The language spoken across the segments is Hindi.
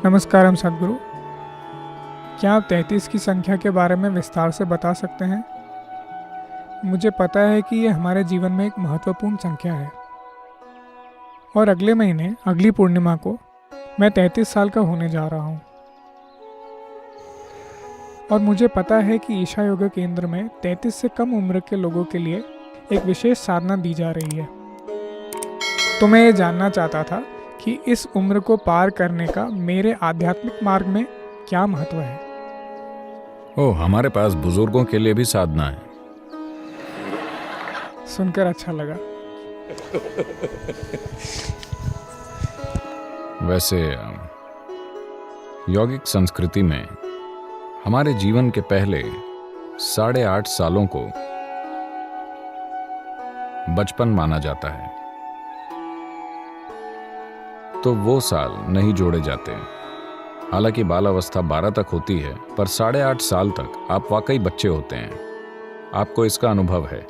नमस्कारम सद्गुरु। क्या आप 33 की संख्या के बारे में विस्तार से बता सकते हैं? मुझे पता है कि ये हमारे जीवन में एक महत्वपूर्ण संख्या है और अगले महीने अगली पूर्णिमा को मैं 33 साल का होने जा रहा हूँ। और मुझे पता है कि ईशा योगा केंद्र में 33 से कम उम्र के लोगों के लिए एक विशेष साधना दी जा रही है। तो मैं ये जानना चाहता था कि इस उम्र को पार करने का मेरे आध्यात्मिक मार्ग में क्या महत्व है। ओह, हमारे पास बुजुर्गों के लिए भी साधना है। सुनकर अच्छा लगा। वैसे यौगिक संस्कृति में हमारे जीवन के पहले 8.5 सालों को बचपन माना जाता है, तो वो साल नहीं जोड़े जाते। हालांकि बालावस्था 12 तक होती है, पर 8.5 साल तक आप वाकई बच्चे होते हैं। आपको इसका अनुभव है।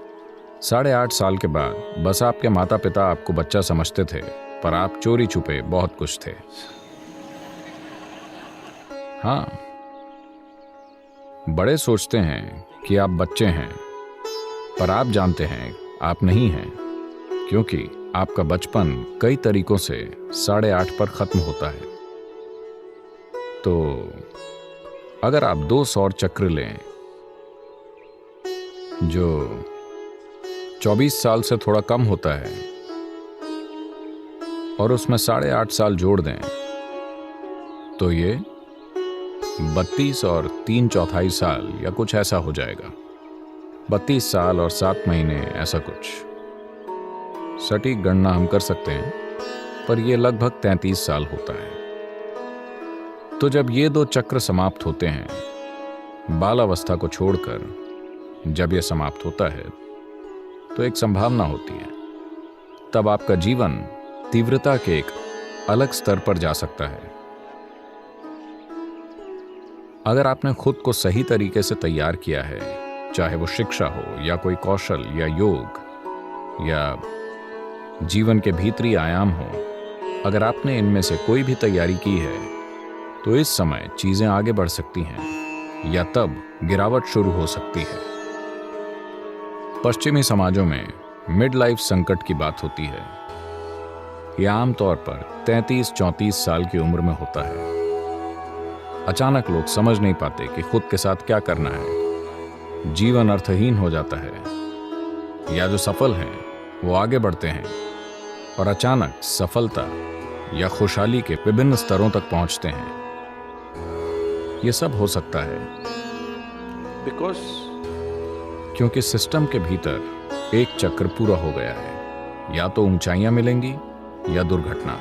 8.5 साल के बाद बस आपके माता पिता आपको बच्चा समझते थे, पर आप चोरी छुपे बहुत कुछ थे। हाँ, बड़े सोचते हैं कि आप बच्चे हैं, पर आप जानते हैं आप नहीं हैं, क्योंकि आपका बचपन कई तरीकों से 8.5 पर खत्म होता है। तो अगर आप 2 सौर चक्र लें जो 24 साल से थोड़ा कम होता है और उसमें 8.5 साल जोड़ दें, तो ये 32 और 3/4 साल या कुछ ऐसा हो जाएगा। 32 साल और 7 महीने, ऐसा कुछ। सटीक गणना हम कर सकते हैं, पर यह लगभग 33 साल होता है। तो जब ये 2 चक्र समाप्त होते हैं, बालावस्था को छोड़कर जब यह समाप्त होता है, तो एक संभावना होती है। तब आपका जीवन तीव्रता के एक अलग स्तर पर जा सकता है। अगर आपने खुद को सही तरीके से तैयार किया है, चाहे वो शिक्षा हो या कोई कौशल या योग या जीवन के भीतरी आयाम हो, अगर आपने इनमें से कोई भी तैयारी की है, तो इस समय चीजें आगे बढ़ सकती हैं या तब गिरावट शुरू हो सकती है। पश्चिमी समाजों में मिड लाइफ संकट की बात होती है। यह आमतौर पर 33-34 साल की उम्र में होता है। अचानक लोग समझ नहीं पाते कि खुद के साथ क्या करना है। जीवन अर्थहीन हो जाता है, या जो सफल हैं वो आगे बढ़ते हैं और अचानक सफलता या खुशहाली के विभिन्न स्तरों तक पहुंचते हैं। ये सब हो सकता है क्योंकि सिस्टम के भीतर एक चक्र पूरा हो गया है। या तो ऊंचाइयां मिलेंगी या दुर्घटना।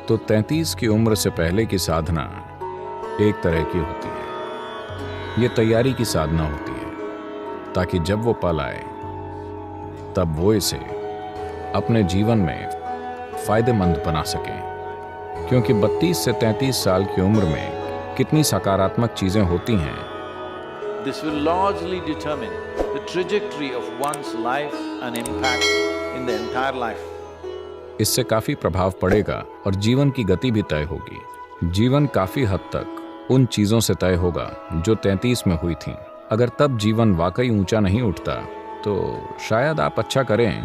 तो 33 की उम्र से पहले की साधना एक तरह की होती है। ये तैयारी की साधना होती है, ताकि जब वो पल आए तब वो इसे अपने जीवन में फायदेमंद बना सकें। क्योंकि 32 से 33 साल की उम्र में कितनी सकारात्मक चीजें होती हैं, This will largely determine the trajectory of one's life and impact in the entire life. इससे काफी प्रभाव पड़ेगा और जीवन की गति भी तय होगी। जीवन काफी हद तक उन चीजों से तय होगा जो 33 में हुई थीं। अगर तब जीवन वाकई ऊंचा नहीं उठता, तो शायद आप अच्छा करें,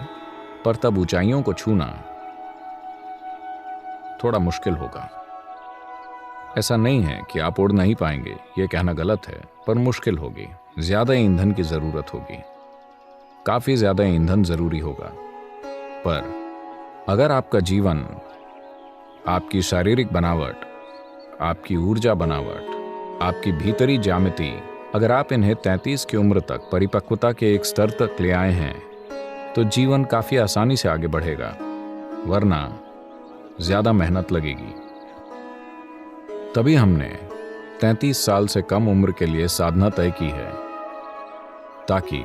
पर तब ऊंचाइयों को छूना थोड़ा मुश्किल होगा। ऐसा नहीं है कि आप उड़ नहीं पाएंगे, यह कहना गलत है, पर मुश्किल होगी। ज्यादा ईंधन की जरूरत होगी, काफी ज्यादा ईंधन जरूरी होगा। पर अगर आपका जीवन, आपकी शारीरिक बनावट, आपकी ऊर्जा बनावट, आपकी भीतरी ज्यामिति, अगर आप इन्हें 33 की उम्र तक परिपक्वता के एक स्तर तक ले आए हैं, तो जीवन काफी आसानी से आगे बढ़ेगा। वरना ज्यादा मेहनत लगेगी। तभी हमने 33 साल से कम उम्र के लिए साधना तय की है, ताकि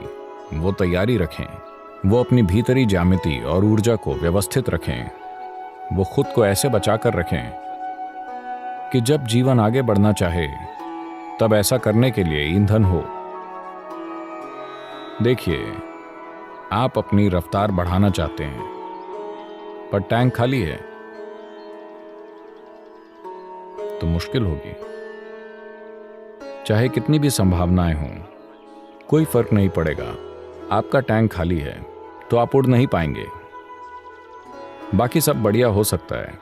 वो तैयारी रखें, वो अपनी भीतरी ज्यामिति और ऊर्जा को व्यवस्थित रखें, वो खुद को ऐसे बचाकर रखें कि जब जीवन आगे बढ़ना चाहे, तब ऐसा करने के लिए ईंधन हो। देखिए, आप अपनी रफ्तार बढ़ाना चाहते हैं, पर टैंक खाली है तो मुश्किल होगी। चाहे कितनी भी संभावनाएं हों, कोई फर्क नहीं पड़ेगा। आपका टैंक खाली है तो आप उड़ नहीं पाएंगे। बाकी सब बढ़िया हो सकता है,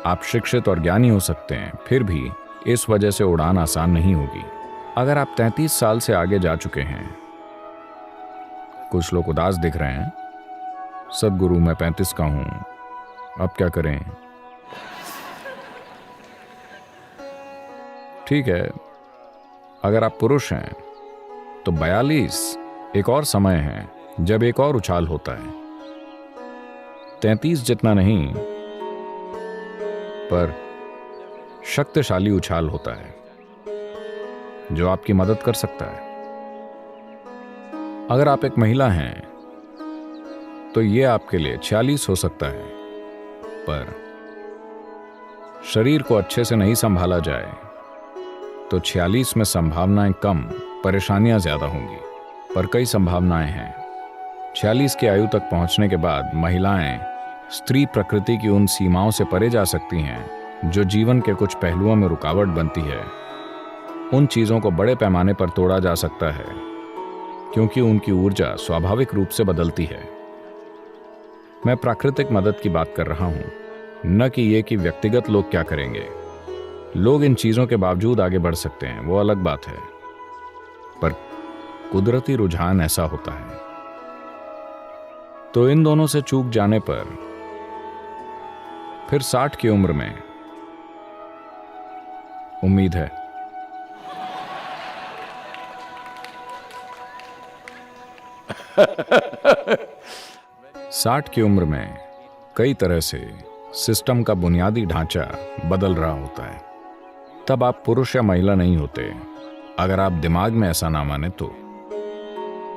आप शिक्षित और ज्ञानी हो सकते हैं, फिर भी इस वजह से उड़ान आसान नहीं होगी। अगर आप 33 साल से आगे जा चुके हैं, कुछ लोग उदास दिख रहे हैं, सदगुरु मैं 35 का हूं, अब क्या करें? ठीक है, अगर आप पुरुष हैं तो 42 एक और समय है जब एक और उछाल होता है। 33 जितना नहीं, पर शक्तिशाली उछाल होता है जो आपकी मदद कर सकता है। अगर आप एक महिला हैं तो यह आपके लिए 46 हो सकता है, पर शरीर को अच्छे से नहीं संभाला जाए तो 46 में संभावनाएं कम, परेशानियां ज्यादा होंगी, पर कई संभावनाएं हैं। 46 की आयु तक पहुंचने के बाद महिलाएं स्त्री प्रकृति की उन सीमाओं से परे जा सकती हैं जो जीवन के कुछ पहलुओं में रुकावट बनती है। उन चीजों को बड़े पैमाने पर तोड़ा जा सकता है क्योंकि उनकी ऊर्जा स्वाभाविक रूप से बदलती है। मैं प्राकृतिक मदद की बात कर रहा हूं, न कि ये कि व्यक्तिगत लोग क्या करेंगे। लोग इन चीजों के बावजूद आगे बढ़ सकते हैं, वो अलग बात है, पर कुदरती रुझान ऐसा होता है। तो इन दोनों से चूक जाने पर फिर 60 की उम्र में उम्मीद है। साठ की उम्र में कई तरह से सिस्टम का बुनियादी ढांचा बदल रहा होता है। तब आप पुरुष या महिला नहीं होते। अगर आप दिमाग में ऐसा ना माने तो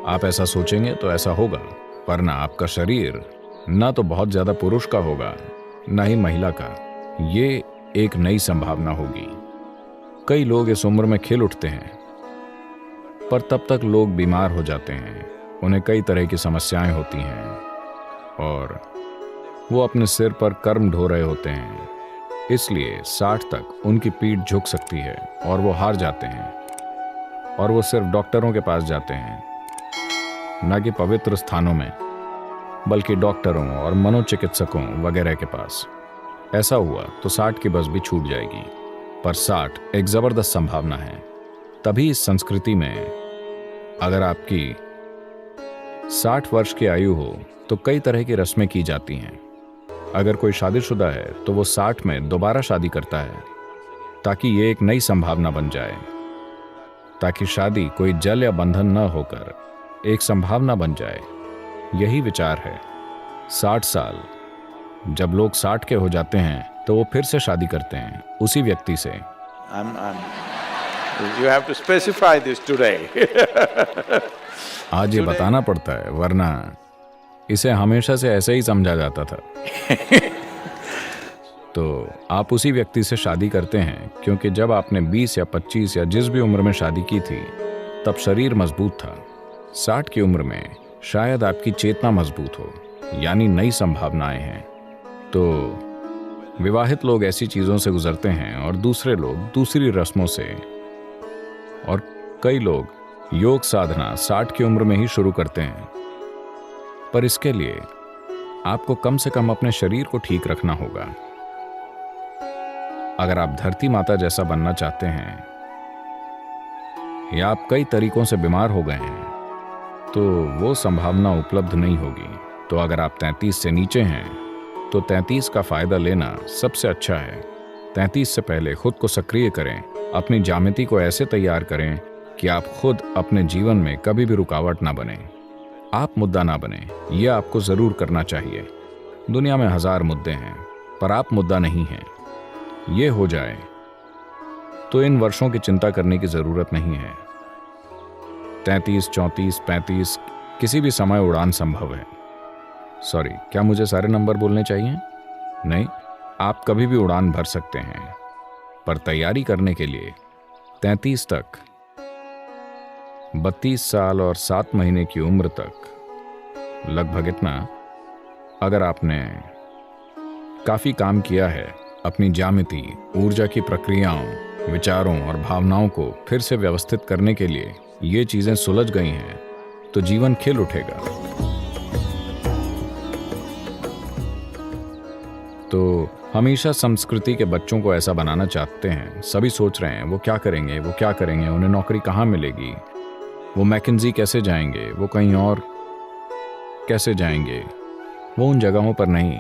आप ऐसा सोचेंगे तो ऐसा होगा, वरना आपका शरीर न तो बहुत ज्यादा पुरुष का होगा न ही महिला का। ये एक नई संभावना होगी। कई लोग इस उम्र में खिल उठते हैं, पर तब तक लोग बीमार हो जाते हैं, उन्हें कई तरह की समस्याएं होती हैं और वो अपने सिर पर कर्म ढो रहे होते हैं। इसलिए 60 तक उनकी पीठ झुक सकती है और वो हार जाते हैं और वो सिर्फ डॉक्टरों के पास जाते हैं, न कि पवित्र स्थानों में, बल्कि डॉक्टरों और मनोचिकित्सकों वगैरह के पास। ऐसा हुआ तो 60 की बस भी छूट जाएगी, पर 60 एक जबरदस्त संभावना है। तभी इस संस्कृति में अगर आपकी 60 वर्ष की आयु हो तो कई तरह की रस्में की जाती हैं। अगर कोई शादीशुदा है तो वो 60 में दोबारा शादी करता है ताकि ये एक नई संभावना बन जाए, ताकि शादी कोई जल या बंधन न होकर एक संभावना बन जाए। यही विचार है। 60 साल, जब लोग 60 के हो जाते हैं तो वो फिर से शादी करते हैं उसी व्यक्ति से। You have to specify this today. आज ये बताना पड़ता है, वरना इसे हमेशा से ऐसे ही समझा जाता था। तो आप उसी व्यक्ति से शादी करते हैं क्योंकि जब आपने 20 या 25 या जिस भी उम्र में शादी की थी तब शरीर मजबूत था। 60 की उम्र में शायद आपकी चेतना मजबूत हो, यानी नई संभावनाएं हैं। तो विवाहित लोग ऐसी चीजों से गुजरते हैं और दूसरे लोग दूसरी रस्मों से, और कई लोग योग साधना 60 की उम्र में ही शुरू करते हैं। पर इसके लिए आपको कम से कम अपने शरीर को ठीक रखना होगा। अगर आप धरती माता जैसा बनना चाहते हैं या आप कई तरीकों से बीमार हो गए हैं तो वो संभावना उपलब्ध नहीं होगी। तो अगर आप 33 से नीचे हैं तो 33 का फायदा लेना सबसे अच्छा है। 33 से पहले खुद को सक्रिय करें, अपनी ज्यामिति को ऐसे तैयार करें कि आप खुद अपने जीवन में कभी भी रुकावट ना बने, आप मुद्दा ना बने। यह आपको जरूर करना चाहिए। दुनिया में 1000 मुद्दे हैं, पर आप मुद्दा नहीं हैं। ये हो जाए तो इन वर्षों की चिंता करने की जरूरत नहीं है। 33, 34, 35 किसी भी समय उड़ान संभव है। सॉरी, क्या मुझे सारे नंबर बोलने चाहिए? नहीं, आप कभी भी उड़ान भर सकते हैं, पर तैयारी करने के लिए 33 तक, 32 साल और 7 महीने की उम्र तक, लगभग इतना, अगर आपने काफी काम किया है अपनी ज्यामिति, ऊर्जा की प्रक्रियाओं, विचारों और भावनाओं को फिर से व्यवस्थित करने के लिए ये चीजें सुलझ गई हैं, तो जीवन खिल उठेगा। तो हमेशा संस्कृति के बच्चों को ऐसा बनाना चाहते हैं। सभी सोच रहे हैं वो क्या करेंगे, वो क्या करेंगे, उन्हें नौकरी कहाँ मिलेगी, वो मैकेंजी कैसे जाएंगे, वो कहीं और कैसे जाएंगे। वो उन जगहों पर नहीं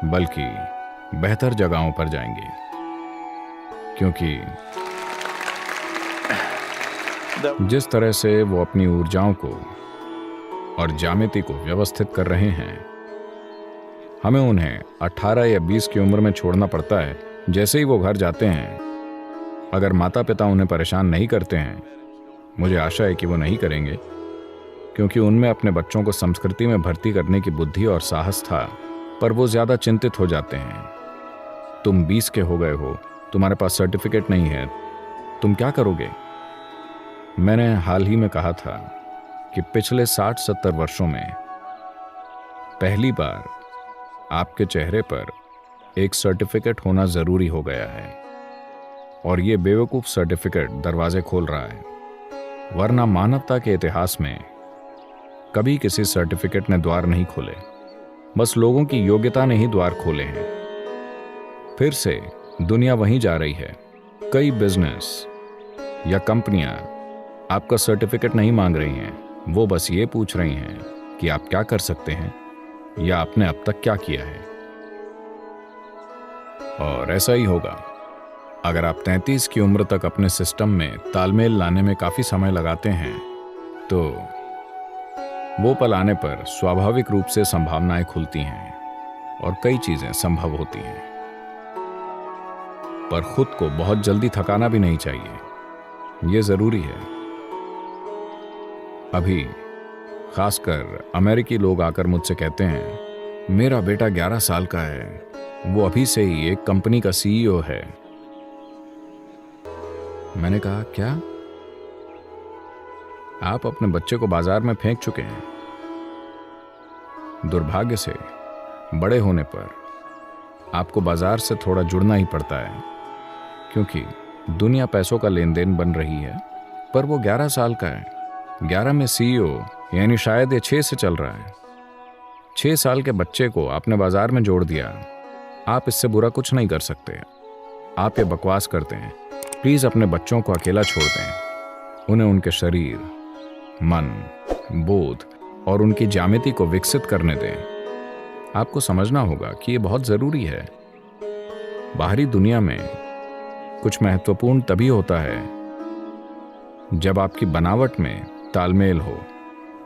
बल्कि बेहतर जगहों पर जाएंगे, क्योंकि जिस तरह से वो अपनी ऊर्जाओं को और ज्यामिति को व्यवस्थित कर रहे हैं, हमें उन्हें 18 या 20 की उम्र में छोड़ना पड़ता है। जैसे ही वो घर जाते हैं, अगर माता पिता उन्हें परेशान नहीं करते हैं, मुझे आशा है कि वो नहीं करेंगे, क्योंकि उनमें अपने बच्चों को संस्कृति में भर्ती करने की बुद्धि और साहस था, पर वो ज्यादा चिंतित हो जाते हैं। तुम 20 के हो गए हो, तुम्हारे पास सर्टिफिकेट नहीं है, तुम क्या करोगे? मैंने हाल ही में कहा था कि पिछले 60-70 वर्षों में पहली बार आपके चेहरे पर एक सर्टिफिकेट होना जरूरी हो गया है, और ये बेवकूफ सर्टिफिकेट दरवाजे खोल रहा है। वरना मानवता के इतिहास में कभी किसी सर्टिफिकेट ने द्वार नहीं खोले, बस लोगों की योग्यता ने ही द्वार खोले हैं। फिर से दुनिया वहीं जा रही है। कई बिजनेस या कंपनियां आपका सर्टिफिकेट नहीं मांग रही हैं, वो बस ये पूछ रही हैं कि आप क्या कर सकते हैं या आपने अब तक क्या किया है। और ऐसा ही होगा। अगर आप 33 की उम्र तक अपने सिस्टम में तालमेल लाने में काफी समय लगाते हैं, तो वो पल आने पर स्वाभाविक रूप से संभावनाएं खुलती हैं और कई चीजें संभव होती हैं। पर खुद को बहुत जल्दी थकाना भी नहीं चाहिए, ये जरूरी है। अभी खासकर अमेरिकी लोग आकर मुझसे कहते हैं, मेरा बेटा 11 साल का है, वो अभी से ही एक कंपनी का CEO है। मैंने कहा, क्या आप अपने बच्चे को बाजार में फेंक चुके हैं? दुर्भाग्य से बड़े होने पर आपको बाजार से थोड़ा जुड़ना ही पड़ता है, क्योंकि दुनिया पैसों का लेन देन बन रही है। पर वो 11 साल का है, 11 में CEO, यानी शायद ये 6 से चल रहा है। 6 साल के बच्चे को आपने बाजार में जोड़ दिया। आप इससे बुरा कुछ नहीं कर सकते। आप ये बकवास करते हैं। प्लीज अपने बच्चों को अकेला छोड़ दें। उन्हें उनके शरीर, मन, बोध और उनकी ज्यामिति को विकसित करने दें। आपको समझना होगा कि ये बहुत जरूरी है। बाहरी दुनिया में कुछ महत्वपूर्ण तभी होता है जब आपकी बनावट में तालमेल हो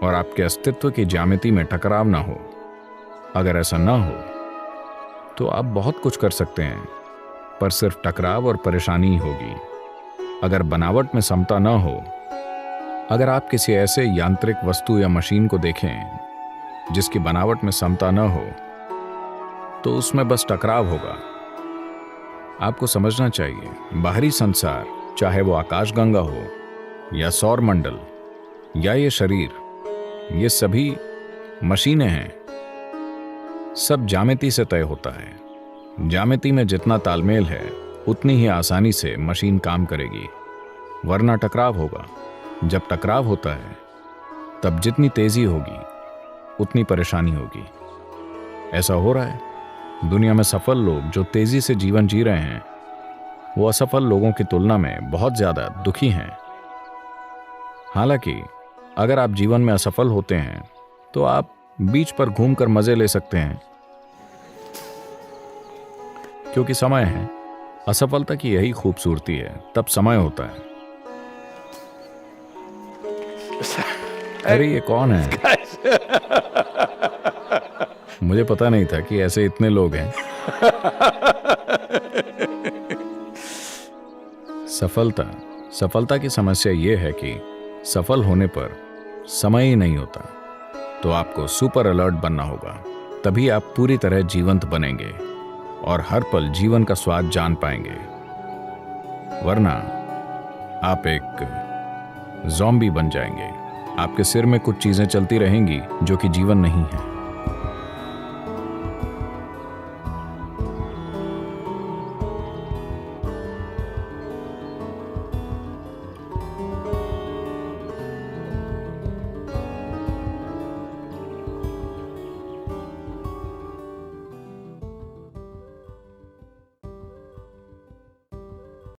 और आपके अस्तित्व की ज्यामिति में टकराव ना हो। अगर ऐसा ना हो तो आप बहुत कुछ कर सकते हैं, पर सिर्फ टकराव और परेशानी ही होगी। अगर बनावट में समता ना हो, अगर आप किसी ऐसे यांत्रिक वस्तु या मशीन को देखें जिसकी बनावट में समता ना हो, तो उसमें बस टकराव होगा। आपको समझना चाहिए, बाहरी संसार, चाहे वो आकाशगंगा हो या सौर मंडल या ये शरीर, ये सभी मशीनें हैं। सब ज्यामिति से तय होता है। ज्यामिति में जितना तालमेल है, उतनी ही आसानी से मशीन काम करेगी, वरना टकराव होगा। जब टकराव होता है, तब जितनी तेजी होगी, उतनी परेशानी होगी। ऐसा हो रहा है। दुनिया में सफल लोग जो तेजी से जीवन जी रहे हैं, वो असफल लोगों की तुलना में बहुत ज्यादा दुखी हैं। हालांकि अगर आप जीवन में असफल होते हैं, तो आप बीच पर घूमकर मजे ले सकते हैं, क्योंकि समय है। असफलता की यही खूबसूरती है, तब समय होता है। अरे ये कौन है? मुझे पता नहीं था कि ऐसे इतने लोग हैं। सफलता की समस्या यह है कि सफल होने पर समय ही नहीं होता। तो आपको सुपर अलर्ट बनना होगा, तभी आप पूरी तरह जीवंत बनेंगे और हर पल जीवन का स्वाद जान पाएंगे। वरना आप एक ज़ॉम्बी बन जाएंगे। आपके सिर में कुछ चीजें चलती रहेंगी जो कि जीवन नहीं है।